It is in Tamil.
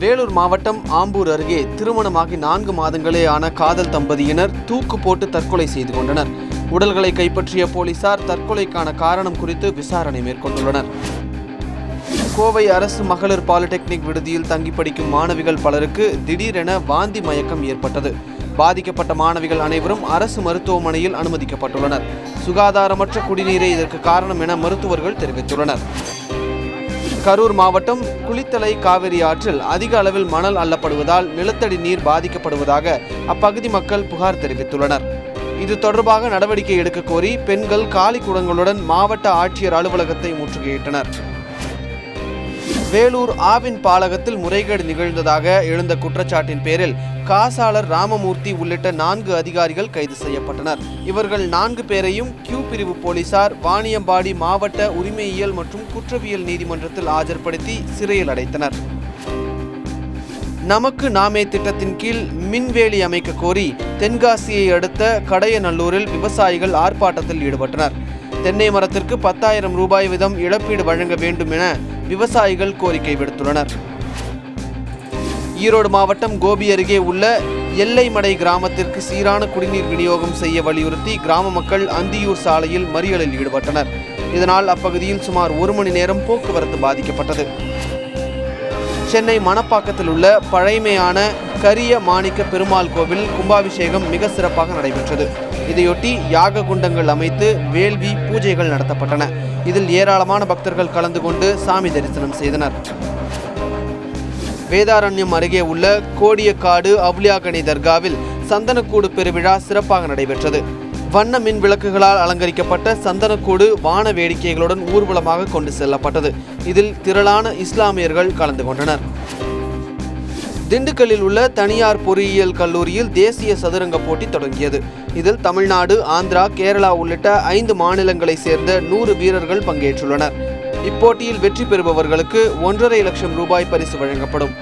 வேலூர் மாவட்டம் ஆம்பூர் அருகே திருமணமாகி 4 மாதங்களே ஆன காதல் தம்பதியினர் தூக்கு போட்டு தற்கொலை செய்து கொண்டனர். உடல்களை கைப்பற்றிய போலீசார் தற்கொலைக்கான காரணம் குறித்து விசாரணை மேற்கொண்டுள்ளனர். கோவை அரசு மகளிர் பாலிடெக்னிக் விடுதியில் தங்கி படிக்கும் மாணவிகள் பலருக்கு திடீரென வாந்தி மயக்கம் ஏற்பட்டது. பாதிக்கப்பட்ட மாணவிகள் அனைவரும் அரசு மருத்துவமனையில் அனுமதிக்கப்பட்டுள்ளனர். சுகாதாரமற்ற குடிநீரே இதற்கு காரணம் என மருத்துவர்கள் தெரிவித்துள்ளனர். கரூர் மாவட்டம் குளித்தலை காவிரி ஆற்றில் அதிக அளவில் மணல் அள்ளப்படுவதால் நிலத்தடி நீர் பாதிக்கப்படுவதாக அப்பகுதி மக்கள் புகார் தெரிவித்துள்ளனர். இது தொடர்பாக நடவடிக்கை எடுக்க கோரி பெண்கள் காலி குடங்களுடன் மாவட்ட ஆட்சியர் அலுவலகத்தை முற்றுகையிட்டனர். வேலூர் ஆவின் பாலகத்தில் முறைகேடு நிகழ்ந்ததாக எழுந்த குற்றச்சாட்டின் பேரில் காசாளர் ராமமூர்த்தி உள்ளிட்ட 4 அதிகாரிகள் கைது செய்யப்பட்டனர். இவர்கள் 4 பேரையும் கியூ பிரிவு போலீசார் வாணியம்பாடி மாவட்ட உரிமையியல் மற்றும் குற்றவியல் நீதிமன்றத்தில் ஆஜர்படுத்தி சிறையில் அடைத்தனர். நமக்கு நாமே திட்டத்தின் கீழ் மின்வேலி அமைக்க கோரி தென்காசியை அடுத்த கடையநல்லூரில் விவசாயிகள் ஆர்ப்பாட்டத்தில் ஈடுபட்டனர். தென்னை மரத்திற்கு 10,000 ரூபாய் வீதம் இழப்பீடு வழங்க வேண்டும் என விவசாயிகள் கோரிக்கை விடுத்துள்ளனர். ஈரோடு மாவட்டம் கோபி அருகே உள்ள எல்லைமடை கிராமத்திற்கு சீரான குடிநீர் விநியோகம் செய்ய வலியுறுத்தி கிராம மக்கள் அந்தியூர் சாலையில் மறியலில் ஈடுபட்டனர். இதனால் அப்பகுதியில் சுமார் 1 மணி நேரம் போக்குவரத்து பாதிக்கப்பட்டது. சென்னை மணப்பாக்கத்தில் உள்ள பழைமையான கரிய மாணிக்க பெருமாள் கோவில் கும்பாபிஷேகம் மிக சிறப்பாக நடைபெற்றது. இதையொட்டி யாக குண்டங்கள் அமைத்து வேள்வி பூஜைகள் நடத்தப்பட்டன. இதில் ஏராளமான பக்தர்கள் கலந்து கொண்டு சாமி தரிசனம் செய்தனர். வேதாரண்யம் அருகே உள்ள கோடியக்காடு அவுலியாகனி தர்காவில் சந்தனக்கூடு பெருவிழா சிறப்பாக நடைபெற்றது. வண்ண மின் விளக்குகளால் அலங்கரிக்கப்பட்ட சந்தனக்கூடு வான வேடிக்கைகளுடன் ஊர்வலமாக கொண்டு செல்லப்பட்டது. இதில் திரளான இஸ்லாமியர்கள் கலந்து கொண்டனர். திண்டுக்கல்லில் உள்ள தனியார் பொறியியல் கல்லூரியில் தேசிய சதுரங்க போட்டி தொடங்கியது. இதில் தமிழ்நாடு, ஆந்திரா, கேரளா உள்ளிட்ட 5 மாநிலங்களை சேர்ந்த 100 வீரர்கள் பங்கேற்றுள்ளனர். இப்போட்டியில் வெற்றி பெறுபவர்களுக்கு 1,50,000 ரூபாய் பரிசு வழங்கப்படும்.